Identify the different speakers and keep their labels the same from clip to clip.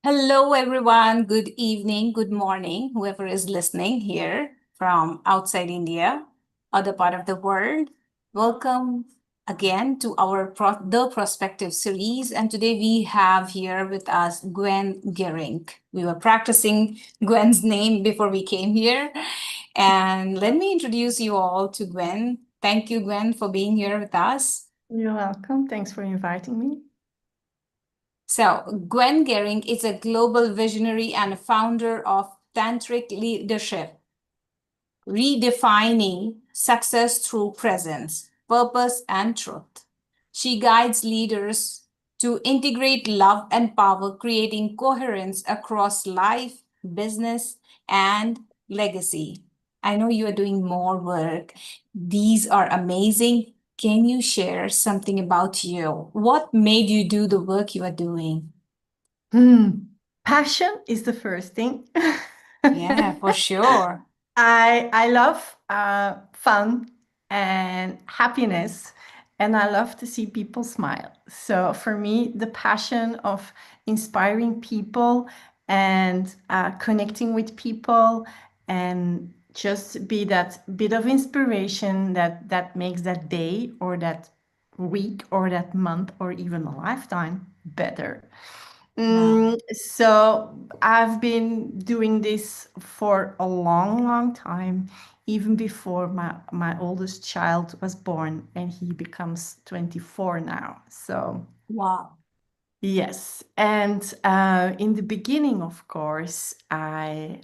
Speaker 1: Hello, everyone. Good evening, good morning, whoever is listening here from outside India, other part of the world. Welcome again to our The Prospective series. And today we have here with us Gwen Geerinck. We were practicing Gwen's name before we came here. And let me introduce you all to Gwen. Thank you, Gwen, for being here with us.
Speaker 2: You're welcome. Thanks for inviting me.
Speaker 1: So, Gwen Geerinck is a global visionary and founder of Tantric Leadership, redefining success through presence, purpose, and truth. She guides leaders to integrate love and power, creating coherence across life, business, and legacy. I know you are doing more work. These are amazing. Can you share something about you? What made you do the work you are doing?
Speaker 2: Passion is the first thing.
Speaker 1: Yeah, for sure.
Speaker 2: I love fun and happiness, and I love to see people smile. So for me, the passion of inspiring people and connecting with people and just be that bit of inspiration that makes that day or that week or that month or even a lifetime better.
Speaker 1: Yeah.
Speaker 2: So I've been doing this for a long, long time, even before my oldest child was born, and he becomes 24 now. So
Speaker 1: Wow.
Speaker 2: yes, and in the beginning, of course, I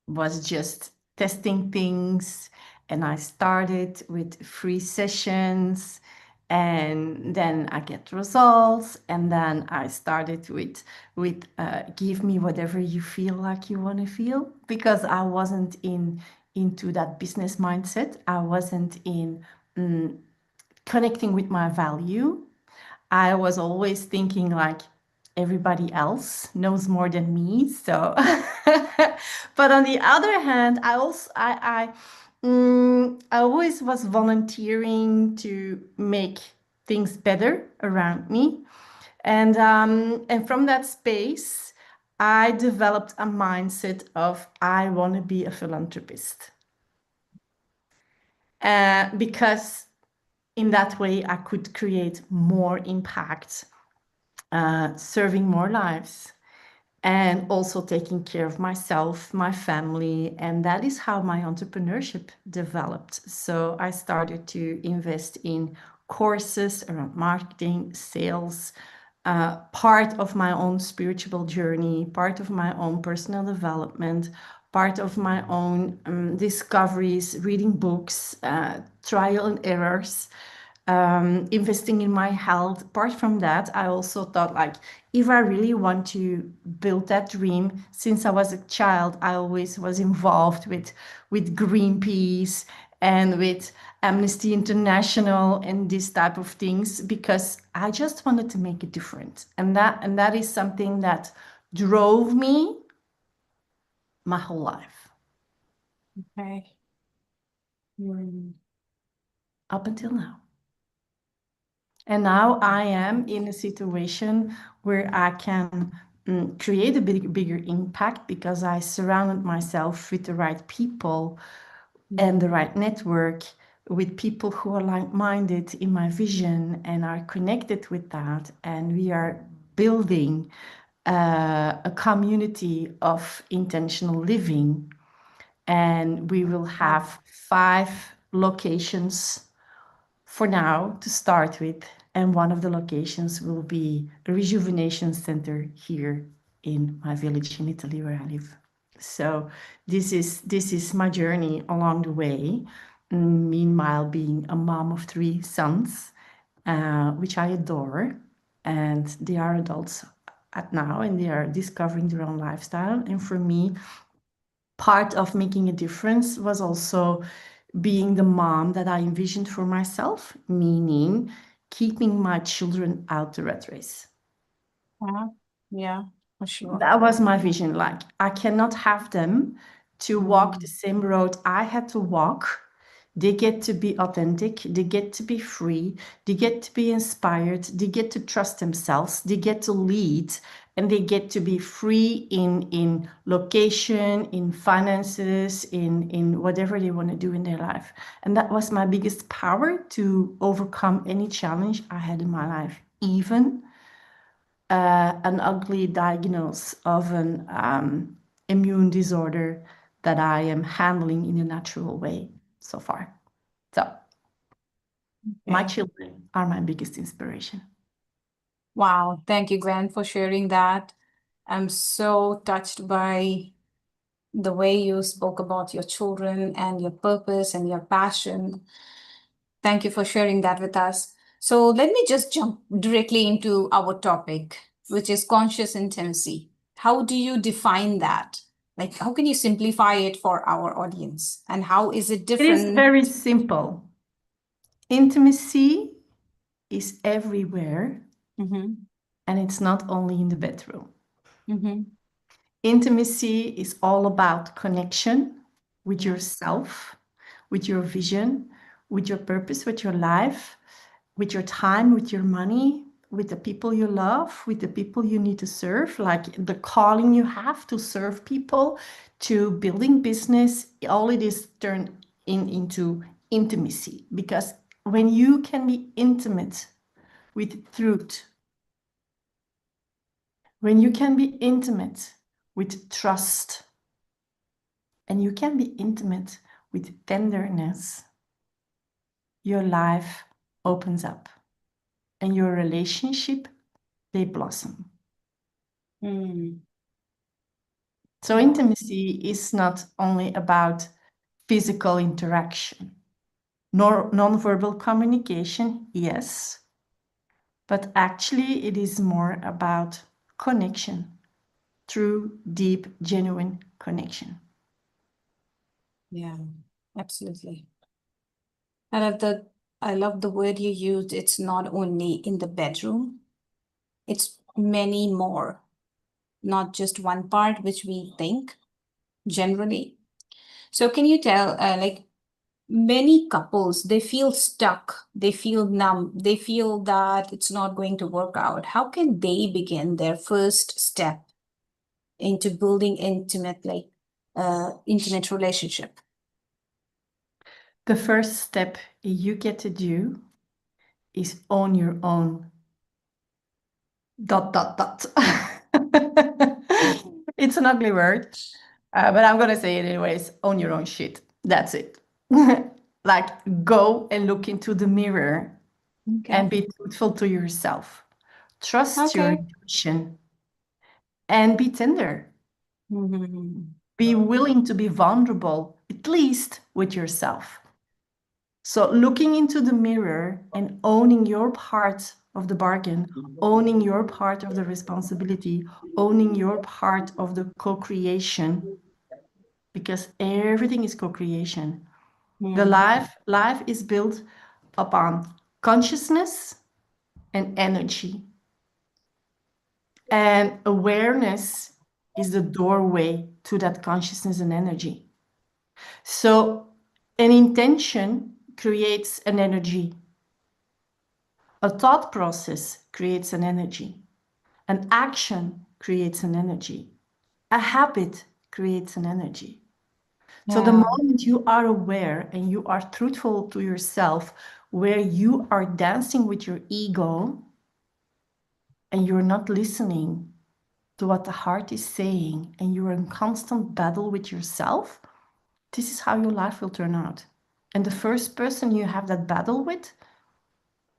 Speaker 2: was just testing things, and I started with free sessions, and then I get results, and then I started with give me whatever you feel like you want to feel, because I wasn't into that business mindset. I wasn't in connecting with my value. I was always thinking like everybody else knows more than me. So, but on the other hand, I always was volunteering to make things better around me, and from that space, I developed a mindset of I want to be a philanthropist, because in that way I could create more impact, serving more lives, and also taking care of myself, my family. And that is how my entrepreneurship developed. So I started to invest in courses around marketing, sales, part of my own spiritual journey, part of my own personal development, part of my own discoveries, reading books, trial and errors, investing in my health. Apart from that, I also thought like, if I really want to build that dream, since I was a child, I always was involved with Greenpeace and with Amnesty International and this type of things, because I just wanted to make a difference. And that is something that drove me my whole life
Speaker 1: Okay. Mm.
Speaker 2: up until now. And now I am in a situation where I can create a bigger impact, because I surrounded myself with the right people and the right network, with people who are like-minded in my vision and are connected with that. And we are building a community of intentional living. And we will have 5 locations for now to start with, and one of the locations will be a rejuvenation center here in my village in Italy where I live. So this is my journey along the way. Meanwhile, being a mom of 3 sons, which I adore, and they are adults at now, and they are discovering their own lifestyle. And for me, part of making a difference was also being the mom that I envisioned for myself, meaning keeping my children out the rat race.
Speaker 1: Yeah, yeah, for sure.
Speaker 2: That was my vision. Like, I cannot have them to walk the same road I had to walk They get to be authentic. They get to be free. They get to be inspired. They get to trust themselves. They get to lead, and they get to be free in location, in finances, in whatever they want to do in their life. And that was my biggest power to overcome any challenge I had in my life, even an ugly diagnosis of an immune disorder that I am handling in a natural way so far. So my
Speaker 1: Okay.
Speaker 2: children are my biggest inspiration.
Speaker 1: Wow. Thank you, Gwen, for sharing that. I'm so touched by the way you spoke about your children and your purpose and your passion. Thank you for sharing that with us. So let me just jump directly into our topic, which is conscious intimacy. How do you define that? Like, how can you simplify it for our audience? And how is it
Speaker 2: It is
Speaker 1: different?
Speaker 2: very simple. Intimacy is everywhere,
Speaker 1: Mm-hmm,
Speaker 2: and it's not only in the bedroom.
Speaker 1: mm-hmm,
Speaker 2: Intimacy is all about connection with
Speaker 1: yeah.
Speaker 2: yourself, with your vision, with your purpose, with your life, with your time, with your money, with the people you love, with the people you need to serve, like the calling you have to serve people, to building business. All it is turned into intimacy, because when you can be intimate with truth, when you can be intimate with trust, and you can be intimate with tenderness, your life opens up and your relationship, they blossom.
Speaker 1: Mm,
Speaker 2: So
Speaker 1: wow.
Speaker 2: intimacy is not only about physical interaction, nor nonverbal communication, yes, but actually it is more about connection, true, deep, genuine connection.
Speaker 1: Yeah, absolutely. I love the I love the word you used. It's not only in the bedroom, it's many more, not just one part, which we think generally. So can you tell, like many couples, they feel stuck, they feel numb, they feel that it's not going to work out. How can they begin their first step into building intimate relationship?
Speaker 2: The first step you get to do is own your own dot dot dot. It's an ugly word, but I'm gonna say it anyways. Own your own shit. That's it. Like, go and look into the mirror
Speaker 1: Okay.
Speaker 2: and be truthful to yourself. Trust your
Speaker 1: Okay.
Speaker 2: intuition and be tender.
Speaker 1: Mhm.
Speaker 2: Be willing to be vulnerable, at least with yourself. So, looking into the mirror and owning your part of the bargain, owning your part of the responsibility, owning your part of the co creation, because everything is co creation. The
Speaker 1: Mm.
Speaker 2: life is built upon consciousness and energy. And awareness is the doorway to that consciousness and energy. So, an intention creates an energy. A thought process creates an energy. An action creates an energy. A habit creates an energy. So the
Speaker 1: Yeah.
Speaker 2: moment you are aware and you are truthful to yourself, where you are dancing with your ego and you're not listening to what the heart is saying and you're in constant battle with yourself, this is how your life will turn out. And the first person you have that battle with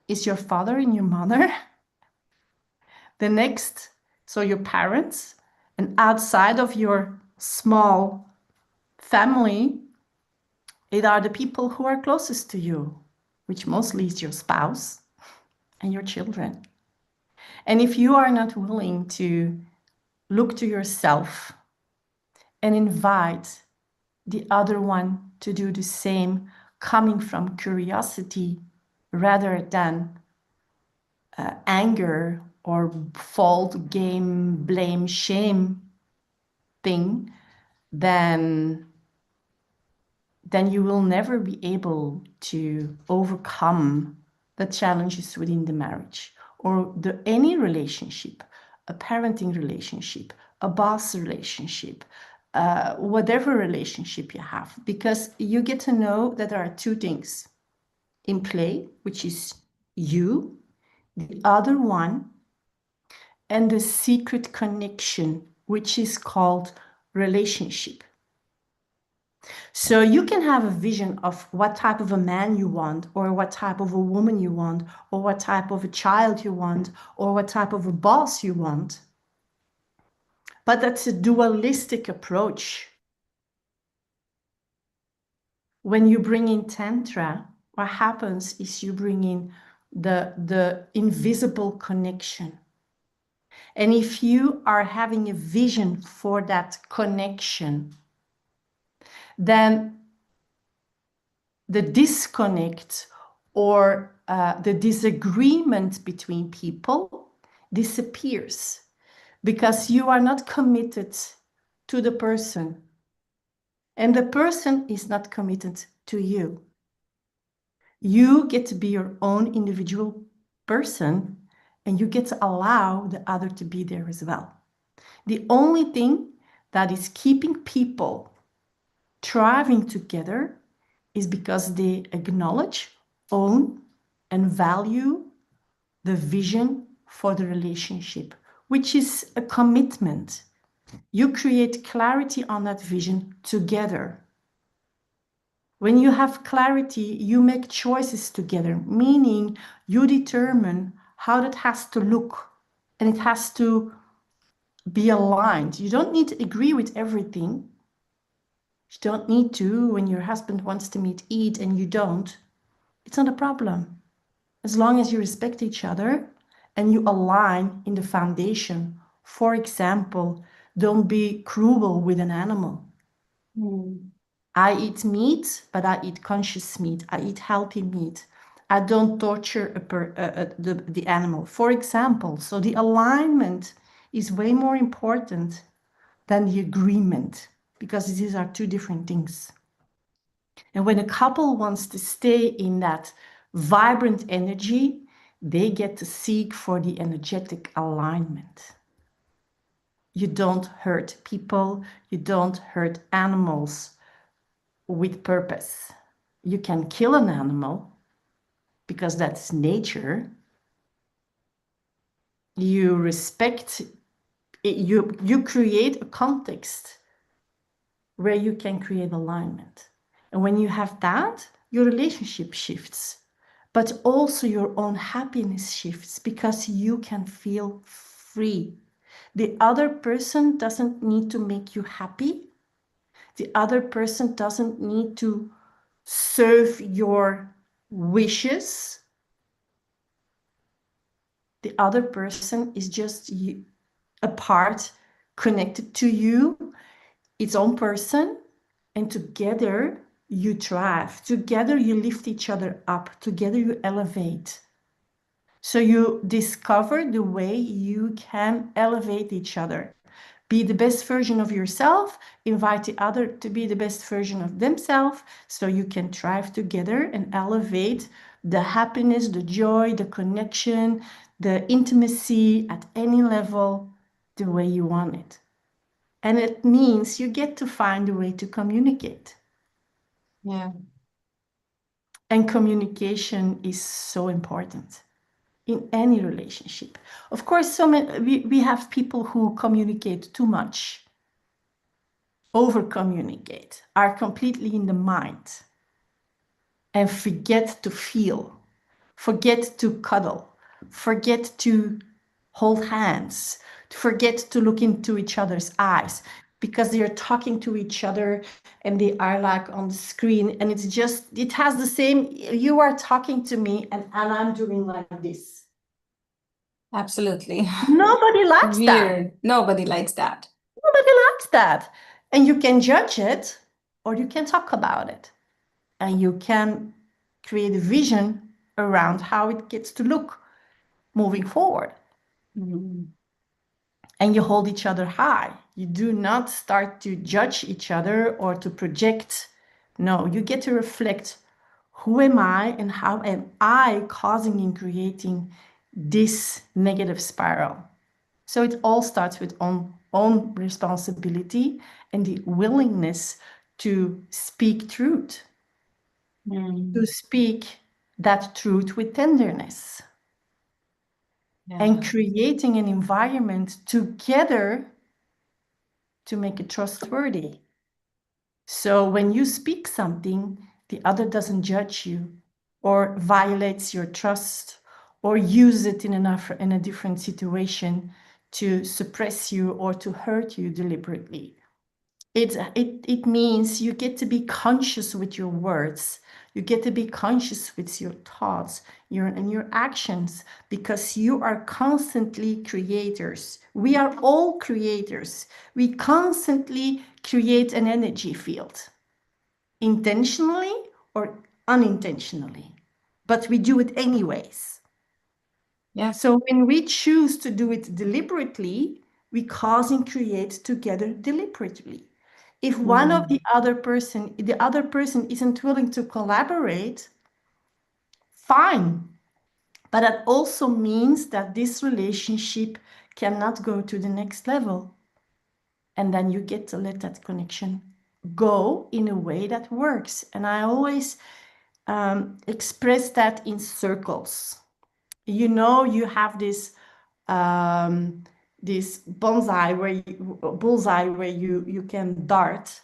Speaker 2: is your father and your mother. The next, so your parents, and outside of your small family, it are the people who are closest to you, which mostly is your spouse and your children. And if you are not willing to look to yourself and invite the other one to do the same, coming from curiosity rather than anger or fault, game, blame, shame thing, then then you will never be able to overcome the challenges within the marriage or any relationship, a parenting relationship, a boss relationship, whatever relationship you have, because you get to know that there are two things in play, which is you, the other one, and the secret connection, which is called relationship. So you can have a vision of what type of a man you want, or what type of a woman you want, or what type of a child you want, or what type of a boss you want. But that's a dualistic approach. When you bring in Tantra, what happens is you bring in the invisible connection. And if you are having a vision for that connection, then the disconnect or the disagreement between people disappears because you are not committed to the person and the person is not committed to you. You get to be your own individual person and you get to allow the other to be there as well. The only thing that is keeping people thriving together is because they acknowledge, own, and value the vision for the relationship, which is a commitment. You create clarity on that vision together. When you have clarity, you make choices together, meaning you determine how that has to look and it has to be aligned. You don't need to agree with everything. You don't need to when your husband wants to eat and you don't. It's not a problem. As long as you respect each other and you align in the foundation. For example, don't be cruel with an animal. I eat meat, but I eat conscious meat. I eat healthy meat. I don't torture the animal, for example. So the alignment is way more important than the agreement because these are two different things. And when a couple wants to stay in that vibrant energy, they get to seek for the energetic alignment. You don't hurt people, you don't hurt animals with purpose. You can kill an animal because that's nature. You respect, you create a context where you can create alignment. And when you have that, your relationship shifts, but also your own happiness shifts because you can feel free. The other person doesn't need to make you happy. The other person doesn't need to serve your wishes. The other person is just a part connected to you, its own person, and together you thrive. Together you lift each other up. Together you elevate. So you discover the way you can elevate each other. Be the best version of yourself, invite the other to be the best version of themselves, so you can thrive together and elevate the happiness, the joy, the connection, the intimacy at any level the way you want it. And it means you get to find a way to communicate.
Speaker 1: Yeah.
Speaker 2: And communication is so important in any relationship. Of course, we have people who communicate too much, over communicate, are completely in the mind, and forget to feel, forget to cuddle, forget to hold hands, forget to look into each other's eyes because they are talking to each other and they are like on the screen and it has the same, you are talking to me and I'm doing like this.
Speaker 1: Absolutely.
Speaker 2: Nobody likes that.
Speaker 1: Weird. Nobody likes that.
Speaker 2: Nobody likes that. And you can judge it or you can talk about it. And you can create a vision around how it gets to look moving forward. And you hold each other high. You do not start to judge each other or to project No, you get to reflect, who am I and how am I causing and creating this negative spiral? So it all starts with own responsibility and the willingness to speak truth, to speak that truth with tenderness, and
Speaker 1: Yeah.
Speaker 2: creating an environment together to make it trustworthy. So when you speak something, the other doesn't judge you or violates your trust or use it in a different situation to suppress you or to hurt you deliberately. It means you get to be conscious with your words. You get to be conscious with your thoughts, your actions, because you are constantly creators. We are all creators. We constantly create an energy field, intentionally or unintentionally, but we do it anyways.
Speaker 1: Yeah.
Speaker 2: So when we choose to do it deliberately, we cause and create together deliberately. If one of the other person isn't willing to collaborate, fine. But that also means that this relationship cannot go to the next level. And then you get to let that connection go in a way that works. And I always express that in circles. You have this bullseye where you can dart,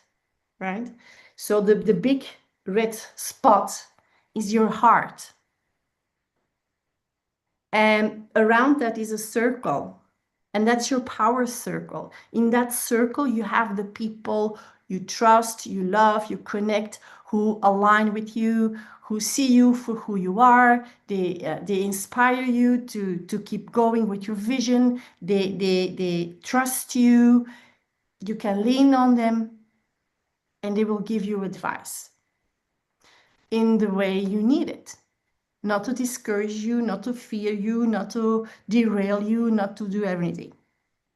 Speaker 2: right? So the big red spot is your heart, and around that is a circle, and that's your power circle. In that circle, you have the people you trust, you love, you connect, who align with you, who see you for who you are. They inspire you to keep going with your vision. They trust you. You can lean on them, and they will give you advice in the way you need it. Not to discourage you, not to fear you, not to derail you, not to do everything.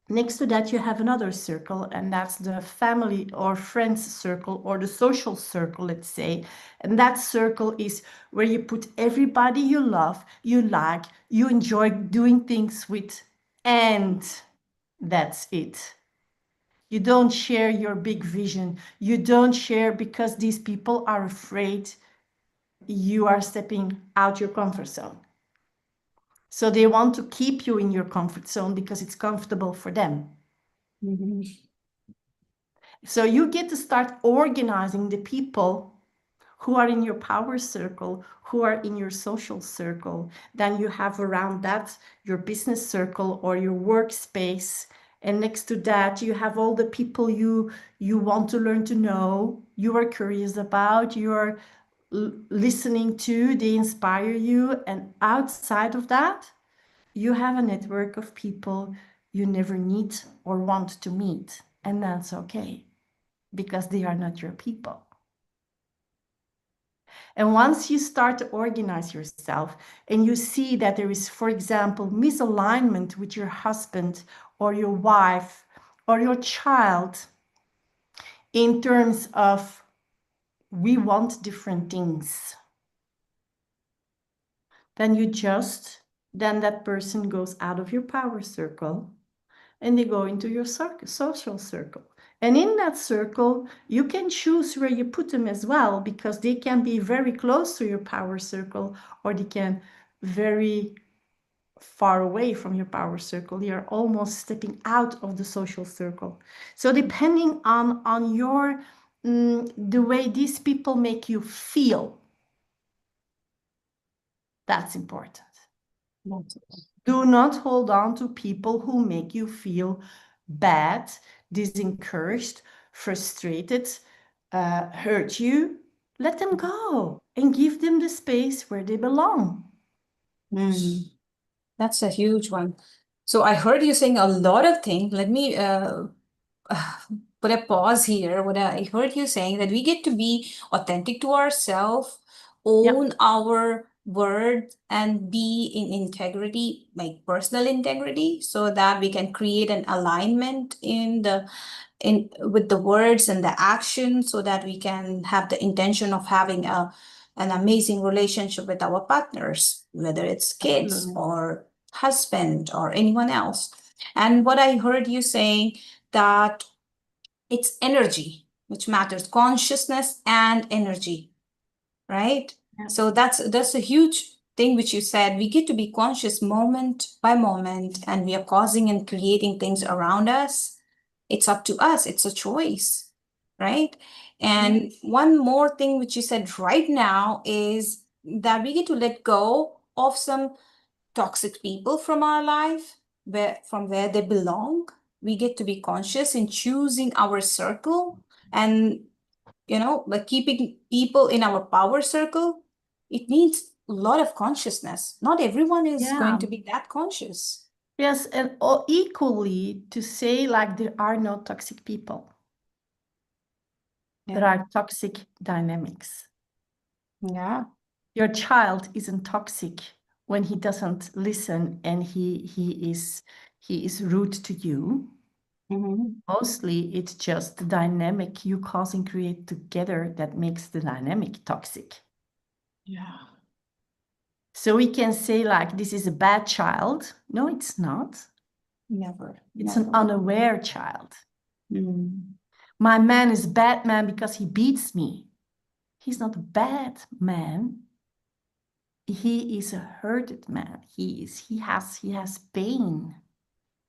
Speaker 2: Next to that, you have another circle, and that's the family or friends circle or the social circle, let's say. And that circle is where you put everybody you love, you like, you enjoy doing things with, and that's it. You don't share your big vision. You don't share because these people are afraid you are stepping out your comfort zone. So they want to keep you in your comfort zone because it's comfortable for them. So you get to start organizing the people who are in your power circle, who are in your social circle. Then you have around that your business circle or your workspace. And next to that, you have all the people you want to learn to know, you are curious about, you are listening to, they inspire you. And outside of that, you have a network of people you never need or want to meet. And that's okay, because they are not your people. And once you start to organize yourself and you see that there is, for example, misalignment with your husband or your wife or your child in terms of we want different things, then then that person goes out of your power circle and they go into your social circle. And in that circle, you can choose where you put them as well, because they can be very close to your power circle or they can very far away from your power circle. You're almost stepping out of the social circle. So depending on your the way these people make you feel, that's important. Do not hold on to people who make you feel bad, disencouraged, frustrated, hurt you. Let them go and give them the space where they belong.
Speaker 1: That's a huge one. So I heard you saying a lot of things. Let me put a pause here. What I heard you saying that we get to be authentic to ourselves,
Speaker 2: Yep.
Speaker 1: own our word and be in integrity, like personal integrity, so that we can create an alignment in with the words and the action, so that we can have the intention of having an amazing relationship with our partners, whether it's kids
Speaker 2: Absolutely.
Speaker 1: or husband or anyone else. And what I heard you saying, that it's energy which matters, consciousness and energy, right?
Speaker 2: Yeah.
Speaker 1: So that's a huge thing which you said. We get to be conscious moment by moment, and we are causing and creating things around us. It's up to us. It's a choice, right? And one more thing which you said right now is that we get to let go of some toxic people from our life, from where they belong. We get to be conscious in choosing our circle, and like keeping people in our power circle. It needs a lot of consciousness. Not everyone is going
Speaker 2: Yeah.
Speaker 1: to be that conscious.
Speaker 2: Yes, and equally to say like there are no toxic people. There
Speaker 1: Yeah.
Speaker 2: are toxic dynamics.
Speaker 1: Yeah.
Speaker 2: Your child isn't toxic when he doesn't listen and he is rude to you.
Speaker 1: Mm-hmm.
Speaker 2: Mostly it's just the dynamic you cause and create together that makes the dynamic toxic.
Speaker 1: Yeah.
Speaker 2: So we can say like this is a bad child. No, it's not.
Speaker 1: Never.
Speaker 2: It's an
Speaker 1: Never.
Speaker 2: unaware child.
Speaker 1: Mm.
Speaker 2: My man is a bad man because he beats me. He's not a bad man. He is a hurted man. He has pain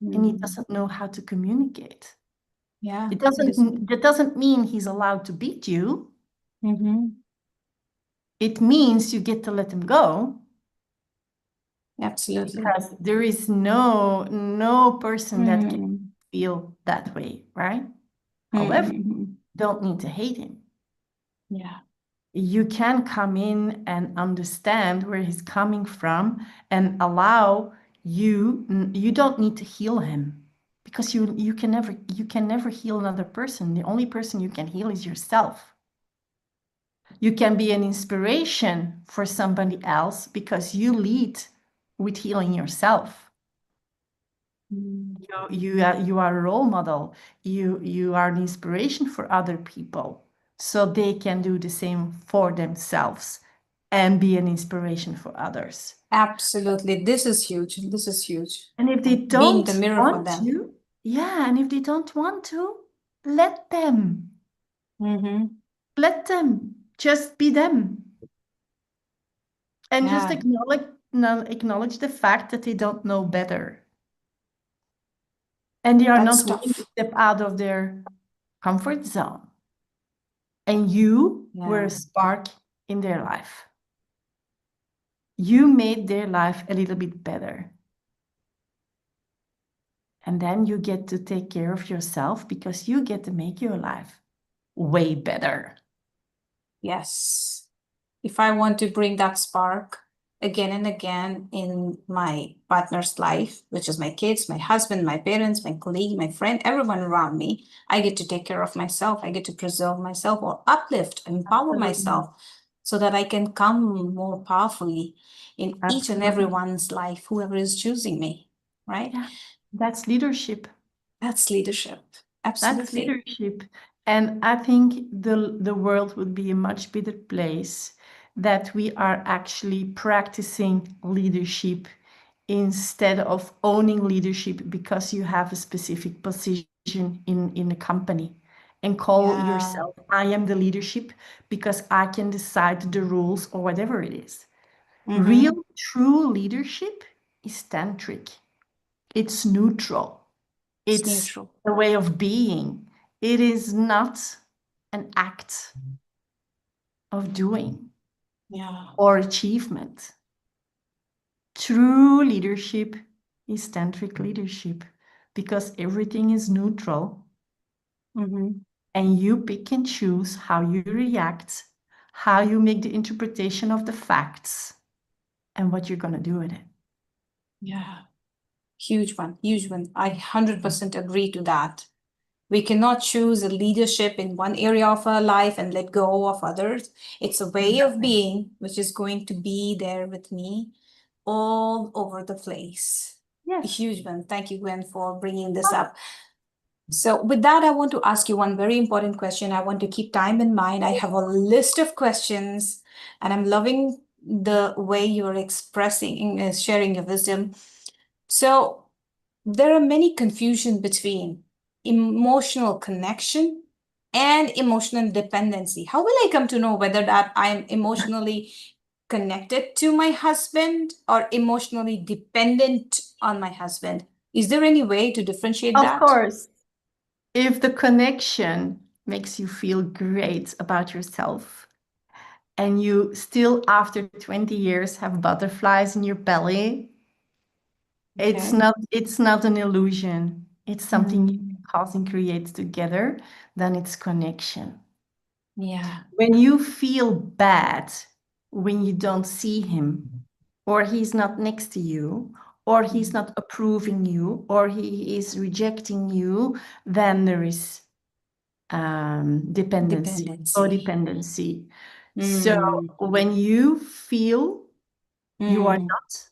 Speaker 2: and he
Speaker 1: Mm.
Speaker 2: doesn't know how to communicate.
Speaker 1: Yeah.
Speaker 2: That doesn't mean he's allowed to beat you.
Speaker 1: Mm-hmm.
Speaker 2: It means you get to let him go
Speaker 1: Absolutely.
Speaker 2: because there is no person that can
Speaker 1: Mm.
Speaker 2: feel that way, right? However,
Speaker 1: Mm-hmm.
Speaker 2: don't need to hate him.
Speaker 1: Yeah.
Speaker 2: You can come in and understand where he's coming from and allow you don't need to heal him because you can never heal another person. The only person you can heal is yourself. You can be an inspiration for somebody else because you lead with healing yourself.
Speaker 1: Mm.
Speaker 2: You are a role model. You are an inspiration for other people so they can do the same for themselves and be an inspiration for others.
Speaker 1: Absolutely. This is huge. This is huge.
Speaker 2: And if they
Speaker 1: Like being the
Speaker 2: don't
Speaker 1: mirror for
Speaker 2: want
Speaker 1: them.
Speaker 2: to, yeah, and if they don't want to, let them.
Speaker 1: Mm-hmm.
Speaker 2: Let them just be them. And just
Speaker 1: Yeah.
Speaker 2: acknowledge the fact that they don't know better. And they are
Speaker 1: That's
Speaker 2: not willing to
Speaker 1: tough.
Speaker 2: step out of their comfort zone. And you were
Speaker 1: Yeah.
Speaker 2: a spark in their life. You made their life a little bit better. And then you get to take care of yourself because you get to make your life way better.
Speaker 1: Yes. If I want to bring that spark again and again in my partner's life, which is my kids, my husband, my parents, my colleague, my friend, everyone around me, I get to take care of myself. I get to preserve myself or uplift, empower
Speaker 2: Absolutely.
Speaker 1: myself so that I can come more powerfully in each and
Speaker 2: Absolutely.
Speaker 1: everyone's life, whoever is choosing me, right?
Speaker 2: Yeah, that's leadership.
Speaker 1: That's leadership.
Speaker 2: That's
Speaker 1: Absolutely.
Speaker 2: leadership. And I think the world would be a much better place that we are actually practicing leadership instead of owning leadership because you have a specific position in a company and call
Speaker 1: Yeah.
Speaker 2: yourself, I am the leadership because I can decide the rules or whatever it is.
Speaker 1: Mm-hmm.
Speaker 2: Real, true leadership is tantric. It's neutral.
Speaker 1: It's
Speaker 2: It's
Speaker 1: neutral.
Speaker 2: a way of being. It is not an act of doing
Speaker 1: Yeah.
Speaker 2: or achievement. True leadership is tantric leadership because everything is neutral
Speaker 1: Mm-hmm.
Speaker 2: and you pick and choose how you react, how you make the interpretation of the facts, and what you're going to do with it.
Speaker 1: Yeah. Huge one, huge one. I 100% agree to that. We cannot choose a leadership in one area of our life and let go of others. It's a way of being which is going to be there with me all over the place. A
Speaker 2: Yes.
Speaker 1: huge one. Thank you, Gwen, for bringing this up. So, with that, I want to ask you one very important question. I want to keep time in mind. I have a list of questions, and I'm loving the way you're expressing, sharing your wisdom. So, there are many confusion between emotional connection and emotional dependency. How will I come to know whether that I'm emotionally connected to my husband or emotionally dependent on my husband? Is there any way to differentiate
Speaker 2: Of
Speaker 1: that?
Speaker 2: course, if the connection makes you feel great about yourself and you still, after 20 years, have butterflies in your belly,
Speaker 1: Okay.
Speaker 2: it's not an illusion. It's something you
Speaker 1: Mm,
Speaker 2: cause and create together, then it's connection.
Speaker 1: yeah.
Speaker 2: When you feel bad when you don't see him, or he's not next to you, or he's not approving you, or he is rejecting you, then there is dependency,
Speaker 1: Dependency.
Speaker 2: codependency. So
Speaker 1: Mm,
Speaker 2: when you feel you are
Speaker 1: mm,
Speaker 2: not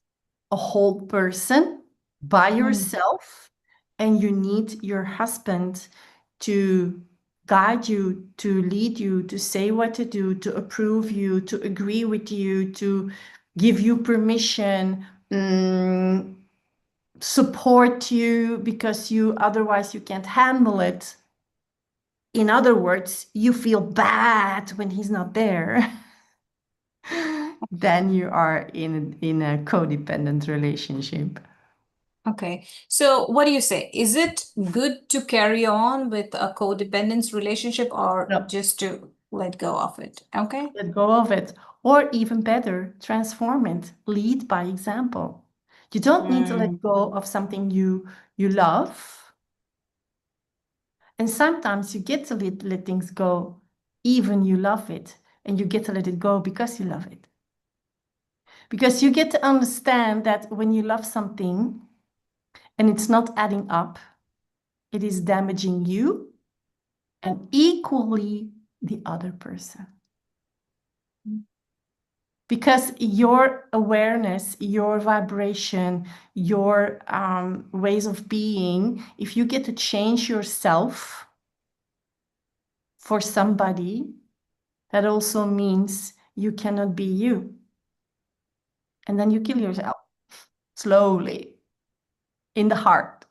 Speaker 2: a whole person by
Speaker 1: mm,
Speaker 2: yourself, and you need your husband to guide you, to lead you, to say what to do, to approve you, to agree with you, to give you permission, support you because you otherwise you can't handle it. In other words, you feel bad when he's not there. Then you are in a codependent relationship.
Speaker 1: okay. So, what do you say? Is it good to carry on with a codependence relationship or
Speaker 2: No,
Speaker 1: just to let go of it? Okay.
Speaker 2: let go of it. Or even better, transform it. Lead by example. You don't need to let
Speaker 1: Mm,
Speaker 2: go of something you love. And sometimes you get to let things go, even you love it. And you get to let it go because you love it. Because you get to understand that when you love something and it's not adding up, it is damaging you and equally the other person. Because your awareness, your vibration, your ways of being, if you get to change yourself for somebody, that also means you cannot be you. And then you kill yourself slowly in the heart.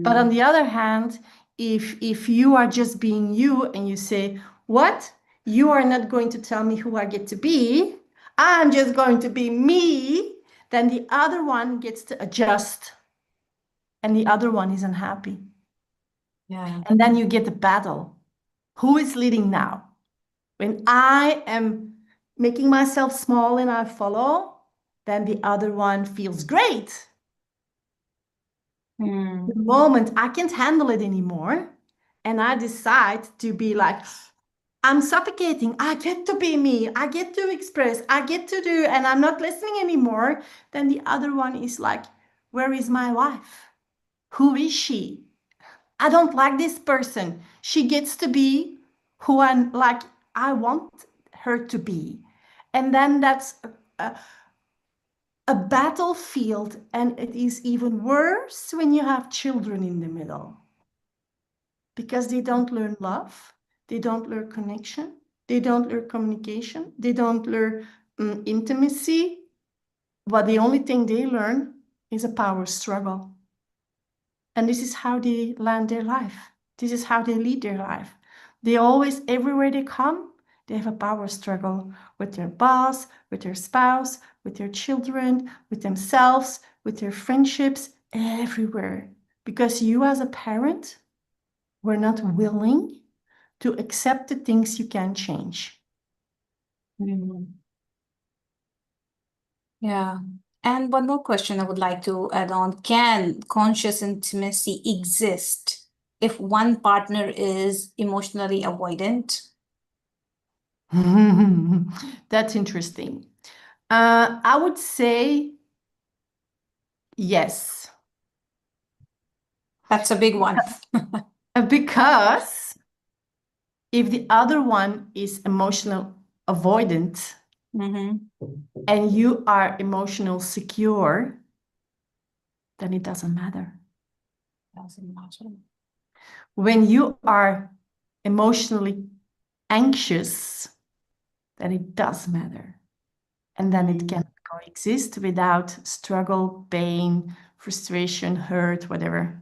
Speaker 2: But on
Speaker 1: mm,
Speaker 2: the other hand, if you are just being you and you say, what? You are not going to tell me who I get to be. I'm just going to be me. Then the other one gets to adjust and the other one is unhappy.
Speaker 1: yeah.
Speaker 2: And then you get the battle. Who is leading now? When I am making myself small and I follow, then the other one feels great. The
Speaker 1: Mm,
Speaker 2: moment I can't handle it anymore, and I decide to be like, I'm suffocating. I get to be me. I get to express. I get to do, and I'm not listening anymore. Then the other one is like, where is my wife? Who is she? I don't like this person. She gets to be who I want her to be. And then that's a battlefield, and it is even worse when you have children in the middle because they don't learn love, they don't learn connection, they don't learn communication, they don't learn intimacy. But the only thing they learn is a power struggle. And this is how they land their life. This is how they lead their life. They always, everywhere they come, they have a power struggle with their boss, with their spouse, with their children, with themselves, with their friendships, everywhere. Because you, as a parent, were not willing to accept the things you can change.
Speaker 1: mm. Yeah. And one more question I would like to add on. Can conscious intimacy exist if one partner is emotionally avoidant?
Speaker 2: That's interesting. I would say yes.
Speaker 1: That's a big one.
Speaker 2: Because if the other one is emotional avoidant and you are emotional secure, then it doesn't matter.
Speaker 1: Doesn't matter.
Speaker 2: When you are emotionally anxious, then it does matter. And then it can coexist without struggle, pain, frustration, hurt, whatever.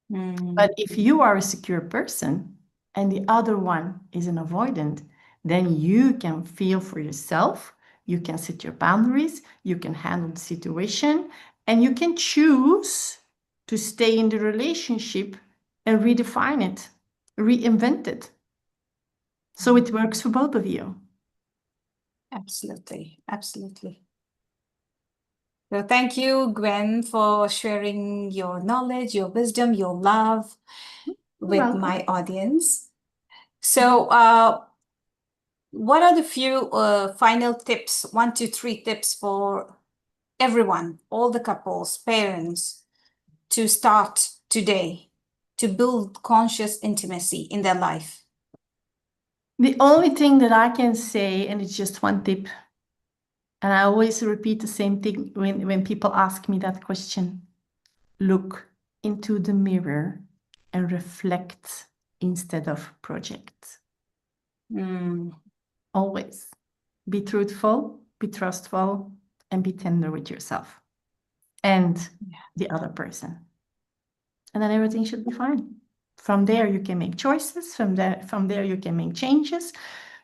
Speaker 2: But if you are a secure person and the other one is an avoidant, then you can feel for yourself, you can set your boundaries, you can handle the situation, and you can choose to stay in the relationship and redefine it, reinvent it. So it works for both of you.
Speaker 1: Absolutely. Absolutely. So thank you, Gwen, for sharing your knowledge, your wisdom, your love with my audience. So, what are the few final tips, 1 to 3 tips for everyone, all the couples, parents, to start today to build conscious intimacy in their life?
Speaker 2: The only thing that I can say, and it's just one tip, and I always repeat the same thing when people ask me that question: look into the mirror and reflect instead of project. Always be truthful, be trustful, and be tender with yourself and the other person. And then everything should be fine. From there, you can make choices. From there, you can make changes.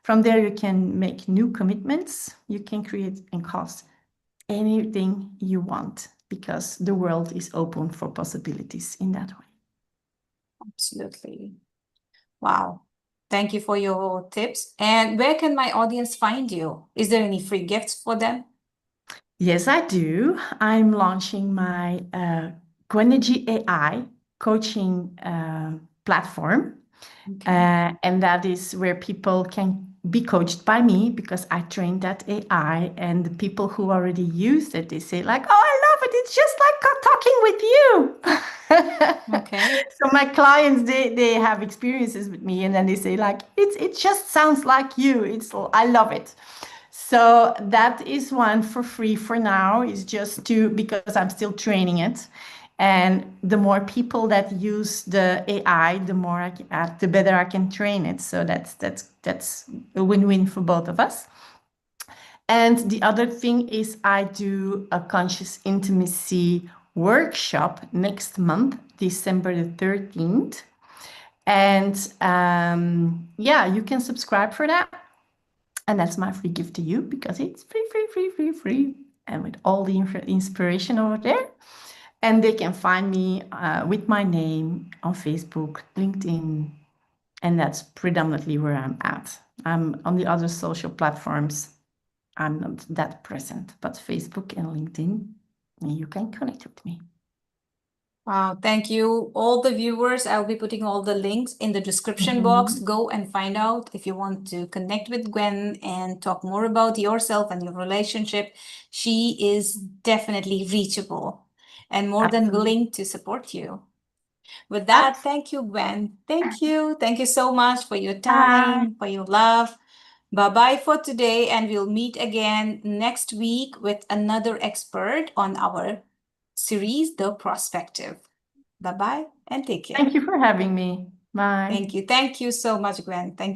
Speaker 2: From there, you can make new commitments. You can create and cause anything you want, because the world is open for possibilities in that way.
Speaker 1: Absolutely. Wow. Thank you for your tips. And where can my audience find you? Is there any free gifts for them?
Speaker 2: Yes, I do. I'm launching my Gwenergy AI coaching platform. And that is where people can be coached by me, because I trained that AI, and the people who already use it, they say like, oh, I love it. It's just like talking with you.
Speaker 1: Okay.
Speaker 2: So my clients, they have experiences with me, and then they say like, it just sounds like you. I love it. So that is one for free for now, is just because I'm still training it. And the more people that use the AI, the better I can train it. So that's a win-win for both of us. And the other thing is, I do a conscious intimacy workshop next month, December the 13th. And yeah, you can subscribe for that. And that's my free gift to you, because it's free. And with all the inspiration over there. And they can find me with my name on Facebook, LinkedIn, and that's predominantly where I'm at. I'm on the other social platforms, I'm not that present, but Facebook and LinkedIn, you can connect with me.
Speaker 1: Wow, thank you. All the viewers, I'll be putting all the links in the description box. Go and find out if you want to connect with Gwen and talk more about yourself and your relationship. She is definitely reachable and more than willing to support you. With that, thank you, Gwen. Thank you. Thank you so much for your time, for your love. Bye-bye for today, and we'll meet again next week with another expert on our series, The Prospective. Bye-bye and take care.
Speaker 2: Thank you for having me. Bye.
Speaker 1: Thank you. Thank you so much, Gwen. Thank you.